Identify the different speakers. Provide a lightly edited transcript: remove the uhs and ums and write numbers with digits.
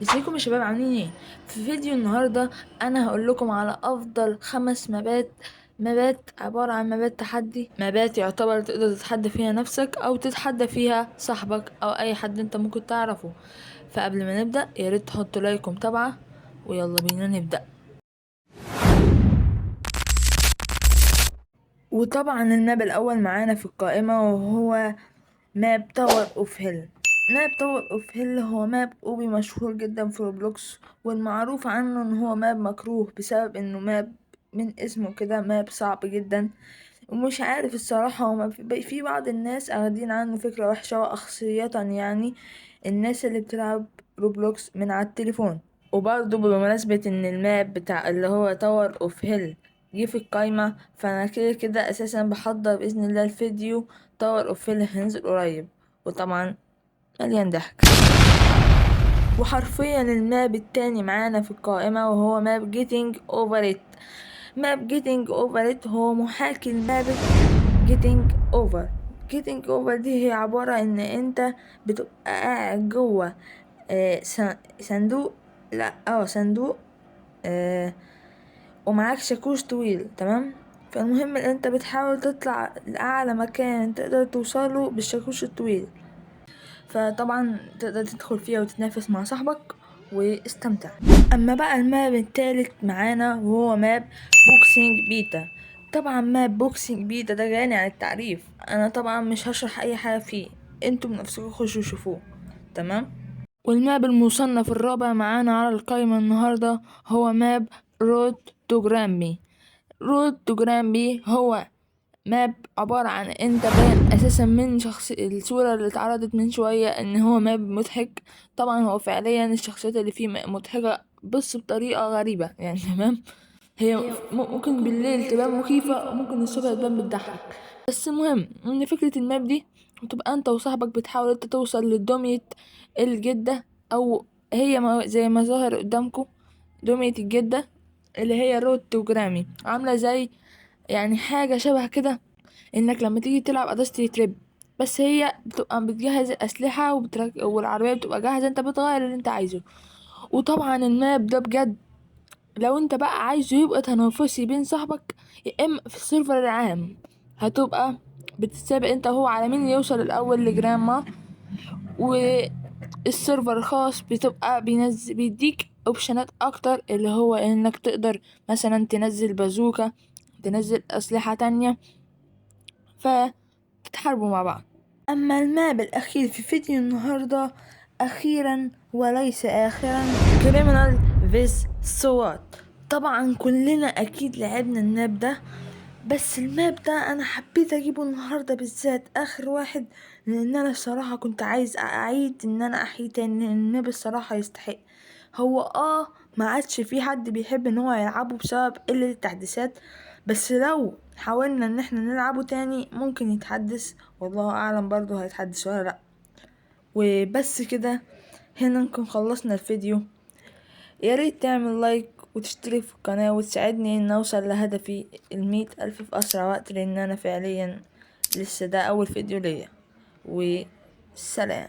Speaker 1: ازيكم يا شباب، عاملين ايه؟ في فيديو النهارده انا هقول لكم على افضل 5 مبات عباره عن مبات تحدي، مبات يعتبر تقدر تتحدى فيها نفسك او تتحدى فيها صاحبك او اي حد انت ممكن تعرفه. فقبل ما نبدا يا ريت تحطوا لايك ومتابعه، ويلا بينا نبدا. وطبعا الماب الاول معانا في القائمه وهو ماب تاور اوف هيل. ماب تاور اوف هيل هو ماب اوبي مشهور جدا في روبلوكس، والمعروف عنه ان هو ماب مكروه بسبب انه ماب من اسمه كده ماب صعب جدا. ومش عارف الصراحة، هما في بعض الناس اخدين عنه فكرة وحشة، وأخصية يعني الناس اللي بتلعب روبلوكس من على التليفون. وبرضه بمناسبة ان الماب بتاع اللي هو تاور اوف هيل جه في القايمة، فانا كده كده اساسا بحضر باذن الله الفيديو تاور اوف هيل هينزل قريب، وطبعا مليان ضحك. وحرفيا الماب التاني معانا في القائمة وهو ماب جيتنج اوفر ات. ماب جيتنج اوفر ات هو محاكي الماب جيتنج اوفر. جيتنج اوفر دي هي عبارة ان انت بتبقى قاعد جوه صندوق، لا صندوق، آه ومعاك شاكوش طويل، تمام. فالمهم ان انت بتحاول تطلع لأعلى مكان تقدر توصله بالشاكوش الطويل، فطبعا تقدر تدخل فيها وتتنافس مع صاحبك واستمتع. اما بقى الماب التالت معانا وهو ماب بوكسينج بيتا. طبعا ماب بوكسينج بيتا ده غني عن التعريف، انا طبعا مش هشرح اي حاجة فيه، انتوا بنفسكم خشوا شوفوه، تمام. والماب المصنف الرابع معانا على القائمة النهاردة هو ماب رود تو جرامبي. رود تو جرامبي هو ماب عبارة عن انت باين اساسا من شخص الصورة اللي اتعرضت من شوية ان هو ماب مضحك. طبعا هو فعليا الشخصيات اللي فيه مضحكة بس بطريقة غريبة يعني تمام. هي ممكن بالليل تبان مخيفة وممكن الصبح تبان بتضحك. بس المهم ان فكرة الماب دي بتبقى انت وصاحبك بتحاول انت توصل لدمية الجدة، او هي زي ما ظاهر قدامكم دمية الجدة اللي هي رود تو جرامي، عاملة زي يعني حاجة شبه كده انك لما تيجي تلعب اداستري تريب، بس هي بتبقى بتجهز الاسلحة والعربية بتبقى جاهزة، انت بتغير اللي انت عايزه. وطبعا الماب ده بجد لو انت بقى عايزه يبقى تنافسي بين صاحبك، يا اما في السيرفر العام هتبقى بتتسابق انت وهو على مين يوصل الاول لجراما، والسيرفر الخاص بتبقى بيديك اوبشنات اكتر، اللي هو انك تقدر مثلا تنزل بازوكا، تنزل اسلحة تانية، فتتحاربوا مع بعض. اما الماب الاخير في فيديو النهاردة، اخيرا وليس اخرا، كريمنال فيز سوات. طبعا كلنا اكيد لعبنا الماب ده، بس الماب ده انا حبيت اجيبه النهارده بالذات اخر واحد، لان انا الصراحه كنت عايز اعيد ان انا احيي تاني، لان الماب الصراحه يستحق. هو ما عادش في حد بيحب ان هو يلعبه بسبب قله التحديثات، بس لو حاولنا ان احنا نلعبه تاني ممكن يتحدث، والله اعلم برضو هيتحدث ولا لا. وبس كده، هنا نكون خلصنا الفيديو. يا ريت تعمل لايك وتشترك في القناة وتساعدني ان اوصل لهدفي 100,000 في اسرع وقت، لان انا فعليا لسه ده اول فيديو ليا. وسلام.